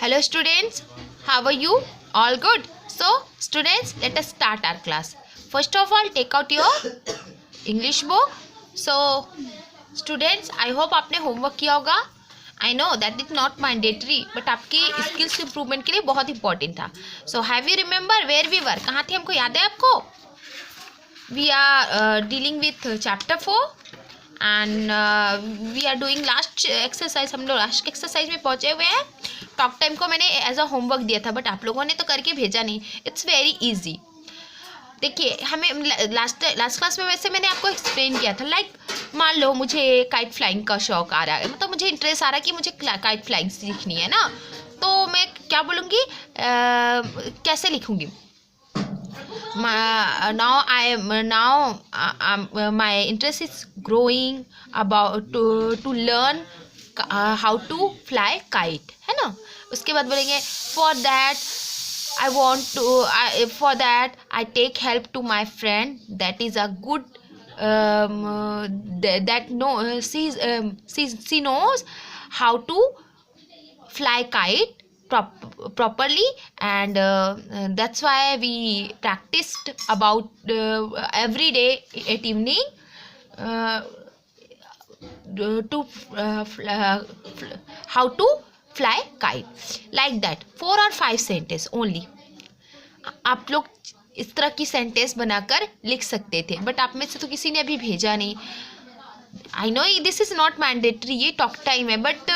Hello students, how are you? All good? So students, let us start our class. First of all, take out your English book. So students, I hope आपने homework किया होगा. I know that is not mandatory, but आपकी skills improvement के लिए बहुत important था. So have you remember where we were? कहाँ थे, हमको याद है आपको? We are dealing with chapter 4 and we are doing last exercise. हम लोग लास्ट एक्सरसाइज में पहुँचे हुए हैं. टॉक टाइम को मैंने एज अ होमवर्क दिया था, बट आप लोगों ने तो करके भेजा नहीं. It's very easy. देखिए, हमें लास्ट क्लास में वैसे मैंने आपको एक्सप्लेन किया था. लाइक मान लो मुझे काइट फ्लाइंग का शौक आ रहा है, मतलब मुझे इंटरेस्ट आ रहा है कि मुझे काइट फ्लाइंग सीखनी है ना, तो मैं क्या बोलूँगी, कैसे लिखूँगी. My interest is growing about to learn how to fly kite, है ना. उसके बाद बोलेंगे for that I take help to my friend that is a good she knows how to fly kite properly, and that's why we practiced about every day at evening to how to fly kite, like that. 4 or 5 sentence only आप लोग इस तरह की sentence बनाकर लिख सकते थे, but आप में से तो किसी ने अभी भेजा नहीं. I know this is not mandatory, ये टॉक टाइम है, बट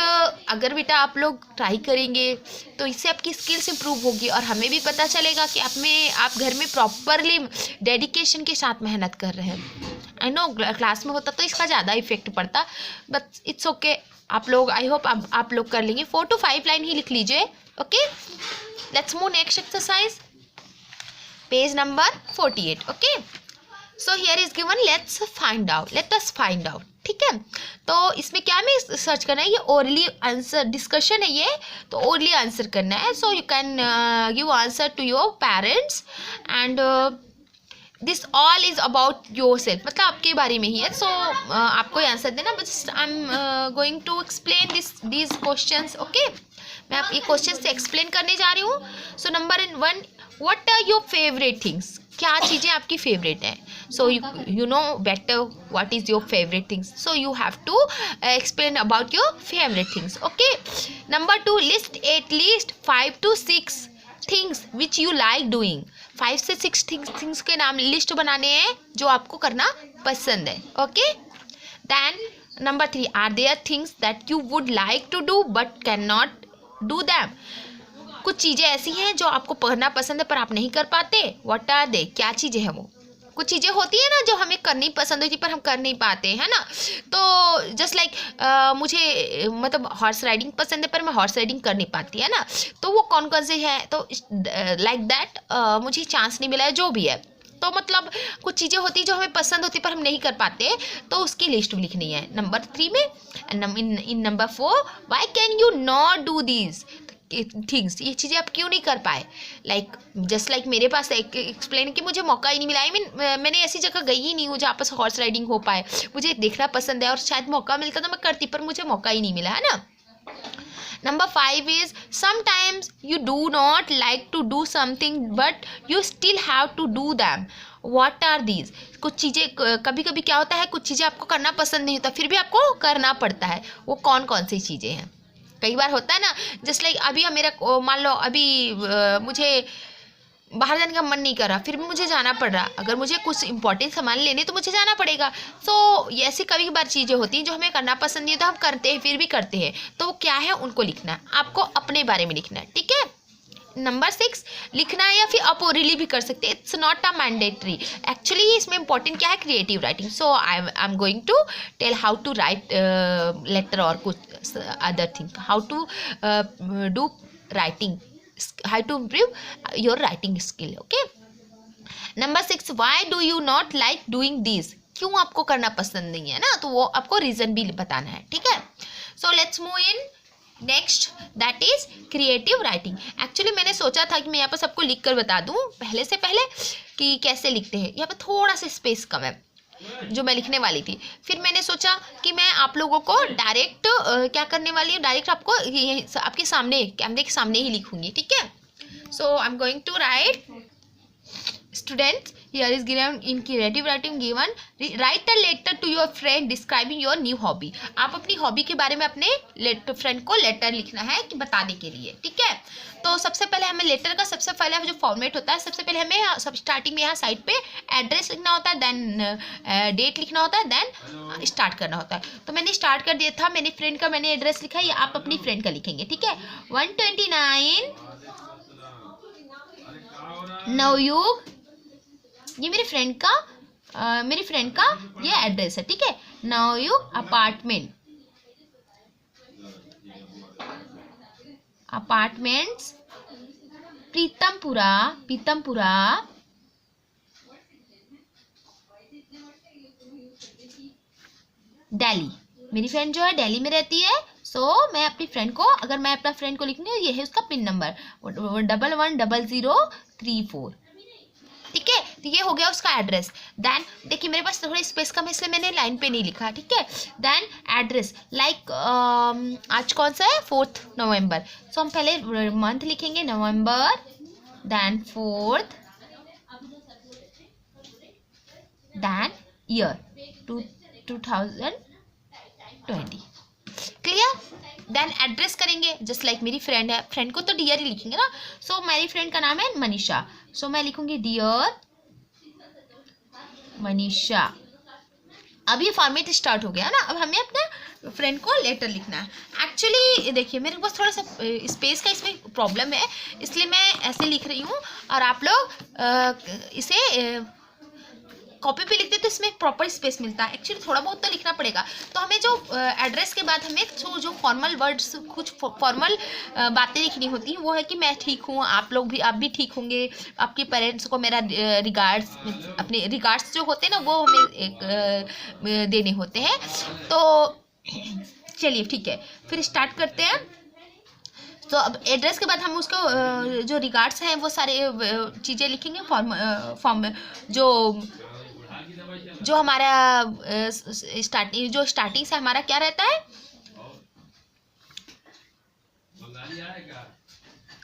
अगर बेटा आप लोग ट्राई करेंगे तो इससे आपकी स्किल्स इंप्रूव होगी और हमें भी पता चलेगा कि आप घर में प्रॉपरली डेडिकेशन के साथ मेहनत कर रहे हैं. आई नो क्लास में होता तो इसका ज़्यादा इफेक्ट पड़ता, बट इट्स ओके. आप लोग आई होप आप लोग कर लेंगे. 4 to 5 लाइन ही लिख लीजिए. Okay, let's move next exercise, page number 48. Okay, so here is given let us find out. ठीक है, तो इसमें क्या हमें सर्च करना है, ये ओरली आंसर डिस्कशन है ये, तो ओरली आंसर करना है. So you can give answer to your parents and this all is about yourself, मतलब आपके बारे में ही है. सो आपको आंसर देना, but I am going to explain these questions. Okay, मैं आप ये क्वेश्चन से एक्सप्लेन करने जा रही हूँ. So number 1, what are your favourite things, क्या चीज़ें आपकी फेवरेट हैं. So you know better what is your favourite things, so you have to explain about your favourite things. Okay, number 2, list at least 5 to 6 things which you like doing. 5 से 6 things के नाम list बनाने हैं जो आपको करना पसंद है. Okay, then number 3, are there things that you would like to do but can not do them. कुछ चीज़ें ऐसी हैं जो आपको करना पसंद है पर आप नहीं कर पाते. व्हाट आर दे, क्या चीज़ें हैं वो. कुछ चीज़ें होती है ना जो हमें करनी पसंद होती पर हम कर नहीं पाते, है ना. तो जस्ट लाइक मुझे मतलब हॉर्स राइडिंग पसंद है पर मैं हॉर्स राइडिंग कर नहीं पाती, है ना. तो वो कौन कौन से हैं, तो लाइक दैट मुझे चांस नहीं मिला है, जो भी है. तो मतलब कुछ चीज़ें होती जो हमें पसंद होती पर हम नहीं कर पाते, तो उसकी लिस्ट लिखनी है नंबर 3 में. In number 4, why can you not do these things, ये चीज़ें आप क्यों नहीं कर पाए. लाइक जस्ट लाइक मेरे पास एक्सप्लेन कि मुझे मौका ही नहीं मिला. मैंने ऐसी जगह गई ही नहीं हूँ जहाँ पर हॉर्स राइडिंग हो पाए. मुझे देखना पसंद है और शायद मौका मिलता तो मैं करती, पर मुझे मौका ही नहीं मिला, है ना. Number 5 is sometimes you do not like to do something but you still have to do them. What are these, कुछ चीज़ें कभी कभी क्या होता है, कुछ चीज़ें आपको करना पसंद नहीं होता फिर भी आपको करना पड़ता है. वो कौन कौन सी चीज़ें हैं. कई बार होता है ना, जस्ट लाइक अभी मेरा मान लो अभी मुझे बाहर जाने का मन नहीं कर रहा, फिर भी मुझे जाना पड़ रहा. अगर मुझे कुछ इंपॉर्टेंट सामान लेने तो मुझे जाना पड़ेगा. तो ये ऐसी कभी बार चीज़ें होती हैं जो हमें करना पसंद नहीं होता, हम करते हैं फिर भी करते हैं. तो वो क्या है, उनको लिखना है, आपको अपने बारे में लिखना है. ठीक है. नंबर 6, लिखना है या फिर आप ओरली भी कर सकते हैं. It's not a mandatory. Actually इसमें इंपॉर्टेंट क्या है, creative writing. So I am going to tell how to write letter और कुछ other thing, how to do writing, how to improve your writing skill. Okay, number 6, why do you not like doing these, क्यों आपको करना पसंद नहीं है ना, तो वो आपको रीजन भी बताना है. ठीक है. So let's move in next, that is creative writing. Actually मैंने सोचा था कि मैं यहाँ पर सबको लिख कर बता दूँ पहले से पहले कि कैसे लिखते हैं. यहाँ पर थोड़ा सा स्पेस कम है, जो मैं लिखने वाली थी। फिर मैंने सोचा कि मैं आप लोगों को डायरेक्ट क्या करने वाली हूँ, डायरेक्ट आपको आपके सामने कैमरे के सामने ही लिखूंगी, ठीक है। So I am going to write students, here is given in creative writing given write a letter to your friend describing your new hobby। आप अपनी हॉबी के बारे में अपने फ्रेंड को लेटर लिखना है कि बताने के लिए, ठीक है। तो सबसे पहले हमें लेटर का सबसे पहले जो फॉर्मेट होता है, सबसे पहले हमें सब स्टार्टिंग में यहाँ साइड पे एड्रेस लिखना होता है, देन डेट लिखना होता है, देन स्टार्ट करना होता है। तो मैंने स्टार्ट कर दिया था, मैंने फ्रेंड का मैंने एड्रेस लिखा है, आप अपनी फ्रेंड का लिखेंगे, ठीक है। 129 नवयुग, ये मेरी फ्रेंड का ये एड्रेस है, ठीक है। नवयुग अपार्टमेंट्स प्रीतमपुरा दिल्ली। मेरी फ्रेंड जो है दिल्ली में रहती है। सो मैं अपनी फ्रेंड को, अगर मैं अपना फ्रेंड को लिखनी हूँ, ये है उसका पिन नंबर 110034, ठीक है। तो ये हो गया उसका एड्रेस। देन देखिए मेरे पास थोड़ी स्पेस कम है, इसलिए मैंने लाइन पे नहीं लिखा, ठीक है। देन एड्रेस लाइक आज कौन सा है, 4 नवंबर। सो हम पहले मंथ लिखेंगे November, then 4th, then year 2020, clear. Then address करेंगे जस्ट लाइक मेरी फ्रेंड है, फ्रेंड को तो डियर ही लिखेंगे ना। सो मेरी फ्रेंड का नाम है मनीषा, सो मैं लिखूंगी डियर मनीषा। अब ये फॉर्मेट स्टार्ट हो गया ना। अब हमें अपने फ्रेंड को लेटर लिखना है। एक्चुअली देखिए मेरे पास थोड़ा सा स्पेस का इसमें प्रॉब्लम है, इसलिए मैं ऐसे लिख रही हूँ, और आप लोग इसे कॉपी पे लिखते तो इसमें प्रॉपर स्पेस मिलता है। एक्चुअली थोड़ा बहुत तो लिखना पड़ेगा। तो हमें जो एड्रेस के बाद हमें जो फॉर्मल वर्ड्स, कुछ फॉर्मल बातें लिखनी होती हैं, वो है कि मैं ठीक हूँ, आप भी ठीक होंगे, आपके पेरेंट्स को मेरा रिगार्ड्स, अपने रिगार्ड्स जो होते हैं ना, वो हमें देने होते हैं। तो चलिए ठीक है, फिर स्टार्ट करते हैं। तो अब एड्रेस के बाद हम उसको जो रिगार्ड्स हैं वो सारे चीज़ें लिखेंगे। फॉर्म जो हमारा स्टार्टिंग से हमारा क्या रहता है,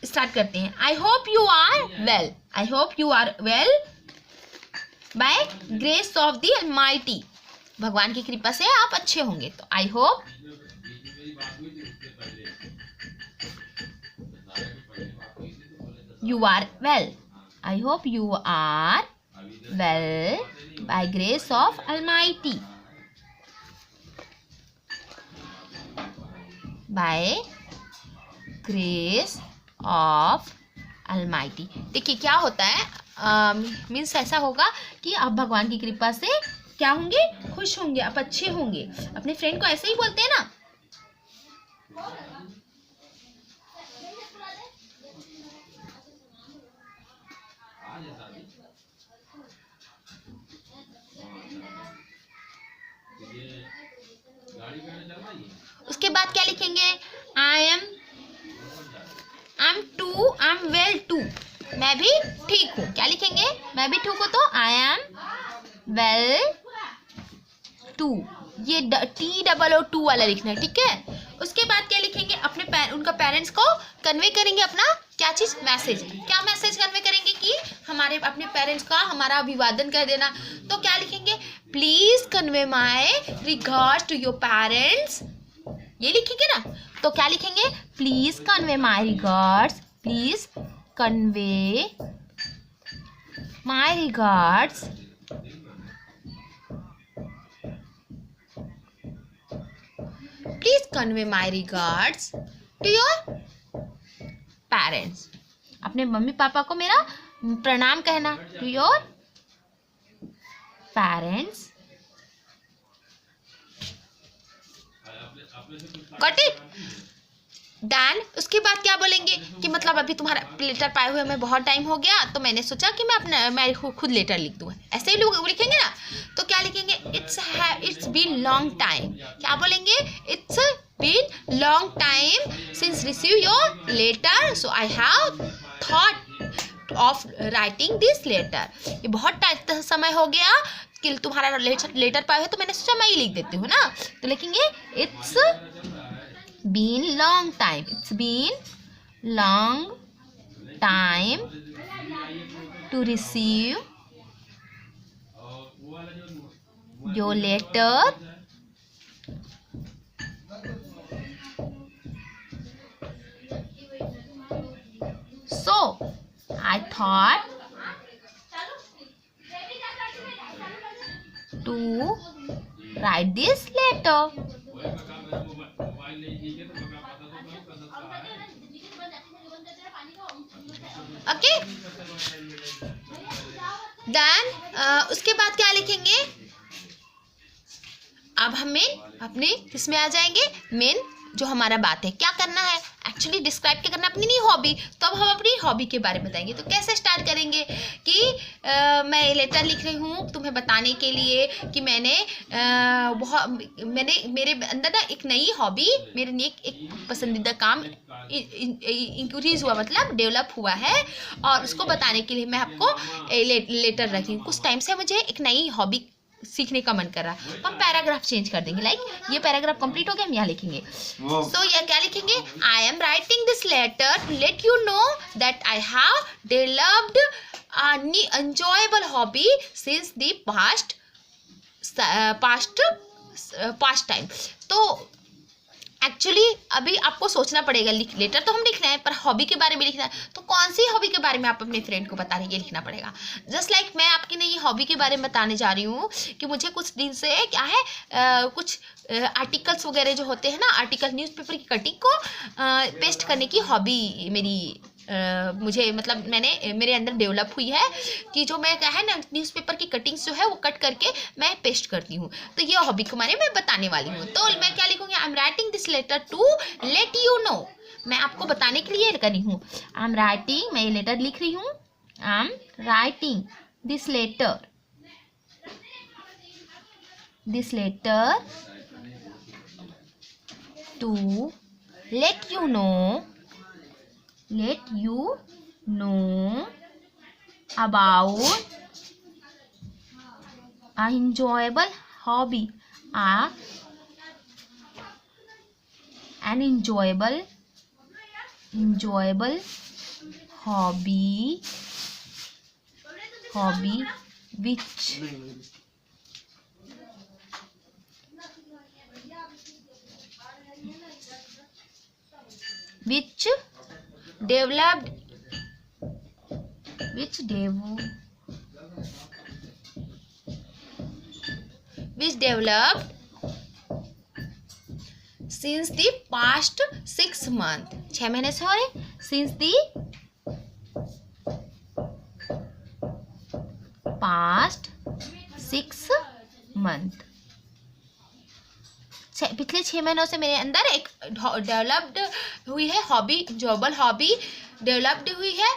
स्टार्ट करते हैं। I hope you are well by grace of the almighty. भगवान की कृपा से आप अच्छे होंगे। तो I hope you are well. I hope you are well by grace of Almighty. By grace of Almighty. देखिए क्या होता है, मीन्स ऐसा होगा कि आप भगवान की कृपा से क्या होंगे, खुश होंगे, आप अच्छे होंगे। अपने फ्रेंड को ऐसे ही बोलते हैं ना। उसके बाद क्या लिखेंगे, आई एम वेल टू, मैं भी ठीक हूँ। क्या लिखेंगे, मैं भी ठीक हूँ, तो आई एम वेल टू, ये TOO वाला लिखना है, ठीक है। उसके बाद क्या लिखेंगे, अपने उनका पेरेंट्स को कन्वे करेंगे अपना क्या चीज़, मैसेज। क्या मैसेज कन्वे करेंगे कि हमारे अपने पेरेंट्स का हमारा अभिवादन कर देना। तो क्या लिखेंगे, please convey my regards to your parents, ये लिखेंगे ना। तो क्या लिखेंगे, please convey my regards, please convey my regards please convey my regards to your parents. अपने मम्मी पापा को मेरा प्रणाम कहना, to your parents. Got it. Then उसके बाद क्या बोलेंगे कि मतलब अभी तुम्हारा लेटर पाए हुए हमें बहुत टाइम हो गया, तो मैंने सोचा कि मैं खुद लेटर लिख दूँ। ऐसे ही लोग लिखेंगे ना। तो क्या लिखेंगे, इट्स बीन लॉन्ग टाइम। क्या बोलेंगे, it's been long time since receive your letter, so I have thought of writing this letter. ये बहुत समय हो गया स्किल तुम्हारा लेटर पाए हो, तो मैंने सोचा मैं ही लिख देती हूँ ना, तो लिखेंगे it's been long time, it's been long time to receive your letter, so I thought to write this letter. Okay, then उसके बाद क्या लिखेंगे, अब हमें अपने किसमें आ जाएंगे, मेन जो हमारा बात है, क्या करना है एक्चुअली डिस्क्राइब क्या करना है, अपनी नहीं हॉबी। तो अब हम अपनी हॉबी के बारे में बताएंगे। तो कैसे स्टार्ट करेंगे कि मैं लेटर लिख रही हूँ तुम्हें बताने के लिए कि मैंने मेरे अंदर ना एक नई हॉबी, मेरे लिए एक पसंदीदा काम इंक्रीज हुआ, मतलब डेवलप हुआ है, और उसको बताने के लिए मैं आपको लेटर रखी हूँ। कुछ टाइम से मुझे एक नई हॉबी सीखने का मन कर रहा है। तो हम पैराग्राफ चेंज कर देंगे, लाइक ये पैराग्राफ कंप्लीट हो गया, हम यहाँ लिखेंगे। सो ये क्या लिखेंगे, I am writing this letter to let you know that I have developed enjoyable hobby since the past time. तो एक्चुअली अभी आपको सोचना पड़ेगा, लेटर तो हम लिख रहे हैं पर हॉबी के बारे में लिखना है, तो कौन सी हॉबी के बारे में आप अपने फ्रेंड को बता रहे हैं, ये लिखना पड़ेगा। जस्ट लाइक मैं आपकी नई हॉबी के बारे में बताने जा रही हूँ कि मुझे कुछ दिन से क्या है, कुछ आर्टिकल्स वगैरह जो होते हैं ना, आर्टिकल न्यूज़पेपर की कटिंग को पेस्ट करने की हॉबी मेरी मुझे मतलब मेरे अंदर डेवलप हुई है कि जो मैं क्या है ना, न्यूज़पेपर की कटिंग्स जो है वो कट करके मैं पेस्ट करती हूँ। तो ये हॉबी के बारे में बताने वाली हूँ। तो मैं क्या लिखूँगी, I am writing this letter to let you know, मैं आपको बताने के लिए कर रही हूँ। आई एम राइटिंग, मैं ये लेटर लिख रही हूँ, I am writing this letter to let you know about an enjoyable hobby, an enjoyable hobby which developed since the past 6 months, 6 महीने से हो रहे, since the past 6 months, पिछले 6 महीनों से मेरे अंदर एक डेवलप्ड हुई है हॉबी, इंजॉयबल हॉबी डेवलप्ड हुई है।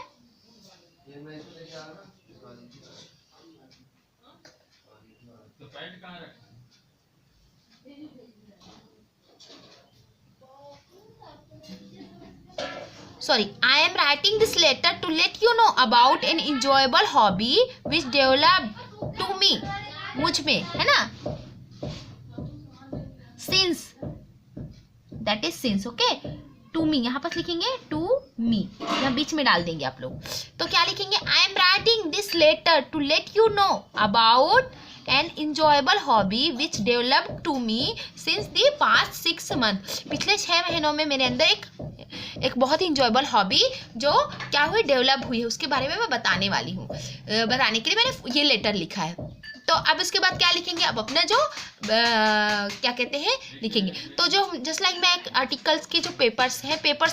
Sorry, I am writing this letter to let you know about an enjoyable hobby which developed to me, मुझ में है ना, since, that is since, okay, to me यहाँ पर लिखेंगे to me, यहाँ बीच में डाल देंगे आप लोग। तो क्या लिखेंगे, I am writing this letter to let you know about an enjoyable hobby which developed to me since the past 6 months, पिछले 6 महीनों में मेरे अंदर एक बहुत ही इंजॉयबल हॉबी जो क्या हुई, डेवलप हुई है, उसके बारे में मैं बताने वाली हूँ। बताने के लिए मैंने ये लेटर लिखा है। तो अब इसके बाद क्या लिखेंगे, अब अपना जो क्या कहते हैं लिखेंगे। तो जो जस्ट लाइक मैं एक आर्टिकल्स के जो पेपर्स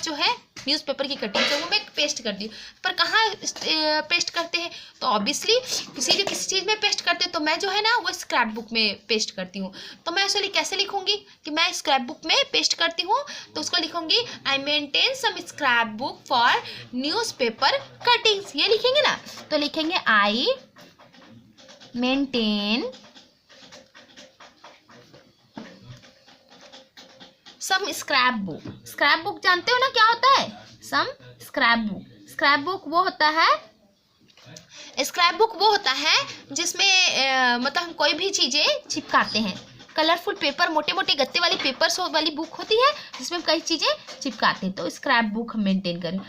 जो है न्यूज़पेपर की कटिंग से वो मैं पेस्ट करती हूँ, पर कहाँ पेस्ट करते हैं, तो ऑब्वियसली किसी चीज़ में पेस्ट करते हैं, तो मैं जो है ना वो स्क्रैप बुक में पेस्ट करती हूँ। तो मैं ऐसे कैसे लिखूँगी कि मैं स्क्रैप बुक में पेस्ट करती हूँ, तो उसको लिखूँगी I maintain some scrap book for newspaper cuttings, ये लिखेंगे ना। तो लिखेंगे I maintain some scrap book जानते हो ना क्या होता है, सम स्क्रैप बुक वो होता है स्क्रैप बुक वो होता है जिसमें मतलब हम कोई भी चीज़ें चिपकाते हैं। कलरफुल पेपर, मोटे मोटे गत्ते वाली पेपर्स वाली बुक होती है जिसमें हम कई चीज़ें चिपकाते हैं, तो स्क्रैप बुक हम मेंटेन करें।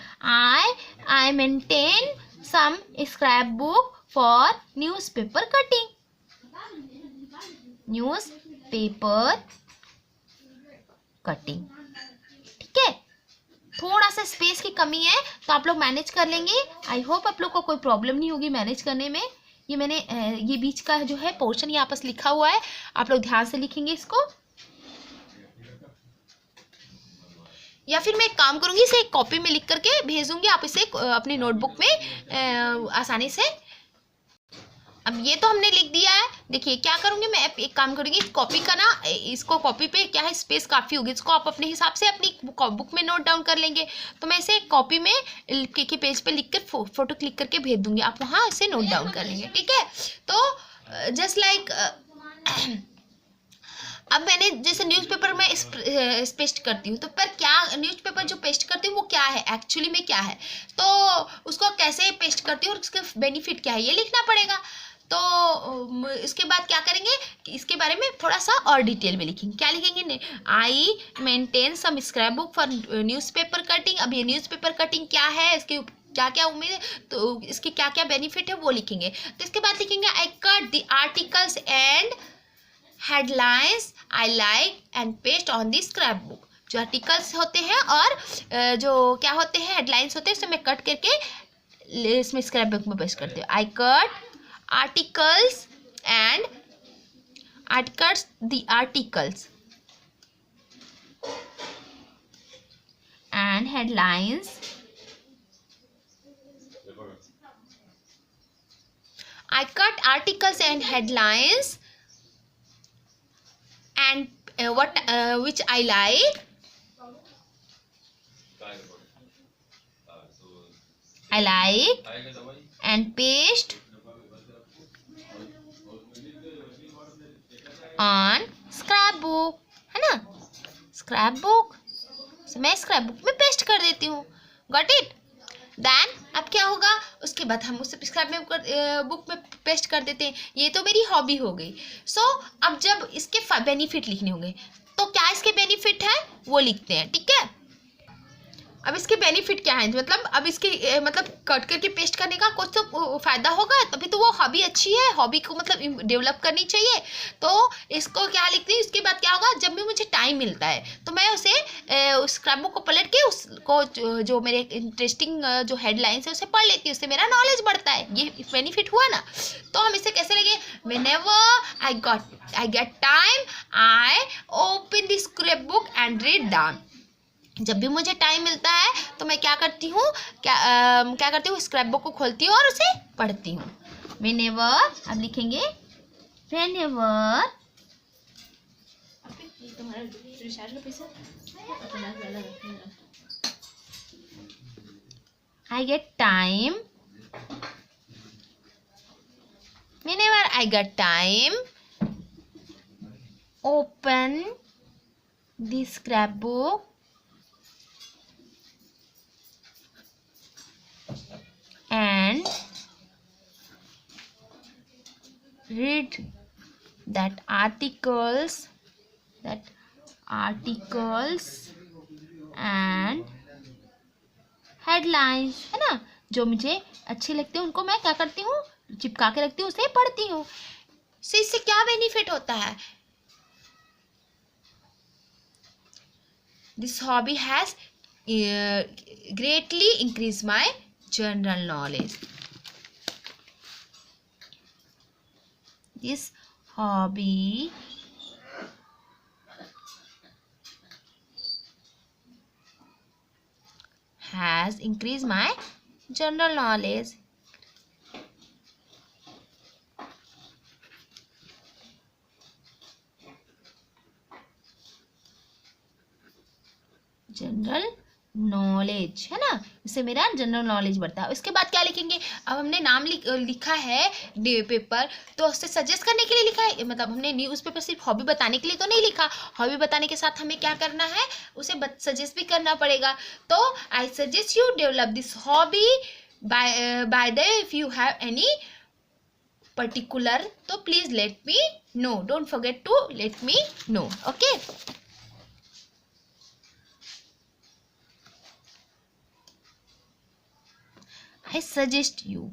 I maintain some scrap book for newspaper cutting. Newspaper cutting, ठीक है। थोड़ा सा स्पेस की कमी है तो आप लोग मैनेज कर लेंगे। आई होप आप लोग को कोई प्रॉब्लम नहीं होगी मैनेज करने में। ये मैंने ये बीच का जो है पोर्शन यहाँ पर लिखा हुआ है, आप लोग ध्यान से लिखेंगे इसको, या फिर मैं एक काम करूँगी, इसे एक कॉपी में लिख करके भेज दूँगी, आप इसे अपनी नोटबुक में आसानी से। अब ये तो हमने लिख दिया है। देखिए क्या करूँगी मैं, एक काम करूँगी, इस कॉपी का ना, इसको कॉपी पे क्या है स्पेस काफ़ी होगी, इसको आप अपने हिसाब से अपनी बुक में नोट डाउन कर लेंगे। तो मैं इसे कॉपी में के पेज पे लिख कर फोटो क्लिक करके भेज दूँगी, आप वहाँ इसे नोट डाउन कर लेंगे, ठीक है। तो जस्ट लाइक अब मैंने जैसे न्यूज़पेपर में पेस्ट करती हूँ, तो पर क्या न्यूज़पेपर जो पेस्ट करती हूँ वो क्या है एक्चुअली में, क्या है, तो उसको कैसे पेस्ट करती हूँ और उसके बेनिफिट क्या है ये लिखना पड़ेगा। तो इसके बाद क्या करेंगे, इसके बारे में थोड़ा सा और डिटेल में लिखेंगे। क्या लिखेंगे, I maintain some scrap book for newspaper cutting. अब ये न्यूज़पेपर कटिंग क्या है, इसके क्या क्या उम्मीद है, तो इसके क्या क्या बेनिफिट है वो लिखेंगे। तो इसके बाद लिखेंगे I cut the articles and headlines I like and paste on the scrap book. जो आर्टिकल्स होते हैं और जो क्या होते हैं हेडलाइंस होते हैं, उसे मैं कट करके इसमें स्क्रैप बुक में पेस्ट करती हूँ। I cut articles and the articles and headlines I cut articles and headlines and which I like and paste on scrap book, है ना, स्क्रैप बुक, मैं स्क्रैप बुक में पेस्ट कर देती हूँ। Got it. देन अब क्या होगा, उसके बाद हम उसे स्क्रैप में बुक में पेस्ट कर देते हैं। ये तो मेरी हॉबी हो गई। सो अब जब इसके बेनिफिट लिखने होंगे, तो क्या इसके बेनिफिट है वो लिखते हैं, ठीक है। अब इसके बेनिफिट क्या है, मतलब अब इसके मतलब कट करके पेस्ट करने का कुछ तो फ़ायदा होगा, तभी तो वो हॉबी अच्छी है, हॉबी को मतलब डेवलप करनी चाहिए। तो इसको क्या लिखती हूँ, इसके बाद क्या होगा, जब भी मुझे टाइम मिलता है तो मैं उसे उस स्क्रैप बुक को पलट के उसको जो मेरे इंटरेस्टिंग जो हेडलाइंस है उसे पढ़ लेती हूँ, उससे मेरा नॉलेज बढ़ता है। ये बेनिफिट हुआ ना। तो हम इसे कैसे लगे, whenever I get time I open the scrap book and read down. जब भी मुझे टाइम मिलता है तो मैं क्या करती हूँ, क्या करती हूँ, स्क्रैप बुक को खोलती हूँ और उसे पढ़ती हूँ। व्हेनेवर, अब लिखेंगे whenever I get time, whenever I get time open the scrap book and read that articles and headlines, है ना, जो मुझे अच्छे लगते हैं उनको मैं क्या करती हूँ, चिपका के रखती हूँ, उसे पढ़ती हूँ। इससे क्या बेनिफिट होता है, this hobby has greatly increased my general knowledge. This hobby has increased my general knowledge. General knowledge, है ना, इससे मेरा जनरल नॉलेज बढ़ता है। इसके बाद क्या लिखेंगे, अब हमने नाम लिखा है पेपर, तो उससे सजेस्ट करने के लिए लिखा है, मतलब हमने न्यूज़पेपर सिर्फ हॉबी बताने के लिए तो नहीं लिखा, हॉबी बताने के साथ हमें क्या करना है, उसे सजेस्ट भी करना पड़ेगा। तो I suggest you develop this hobby by the way, if you have any particular, तो please let me know. Don't forget to let me know. Okay. I suggest you.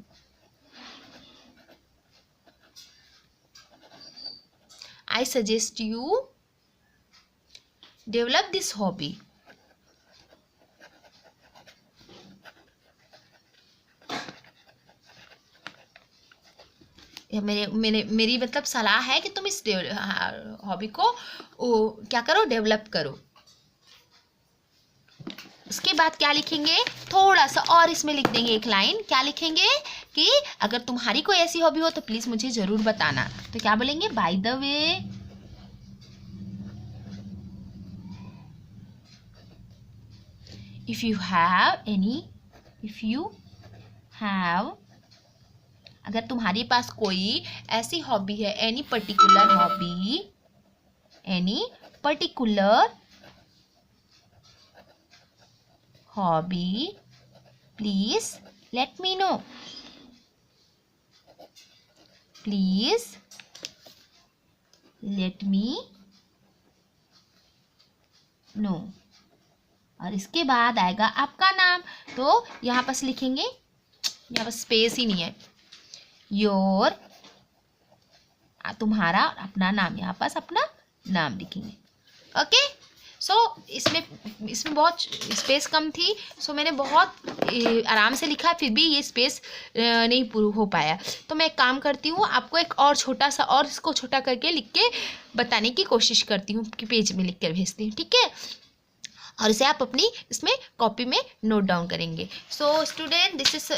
I suggest you develop this hobby. मेरी मतलब सलाह है कि तुम इस hobby को क्या करो, डेवलप करो। उसके बाद क्या लिखेंगे, थोड़ा सा और इसमें लिख देंगे एक लाइन। क्या लिखेंगे कि अगर तुम्हारी कोई ऐसी हॉबी हो तो प्लीज मुझे जरूर बताना। तो क्या बोलेंगे, by the way if you have अगर तुम्हारे पास कोई ऐसी हॉबी है, any particular hobby please let me know. Please let me know. और इसके बाद आएगा आपका नाम। तो यहाँ पास लिखेंगे, यहाँ पास स्पेस ही नहीं है, योर तुम्हारा अपना नाम, यहाँ पास अपना नाम लिखेंगे। ओके। सो इसमें बहुत स्पेस कम थी, सो मैंने बहुत आराम से लिखा, फिर भी ये स्पेस नहीं पूरा हो पाया। तो मैं एक काम करती हूँ, आपको एक और छोटा सा और इसको छोटा करके लिख के बताने की कोशिश करती हूँ कि पेज में लिख कर भेजती हूँ, ठीक है। और इसे आप अपनी इसमें कॉपी में नोट डाउन करेंगे। So student, this is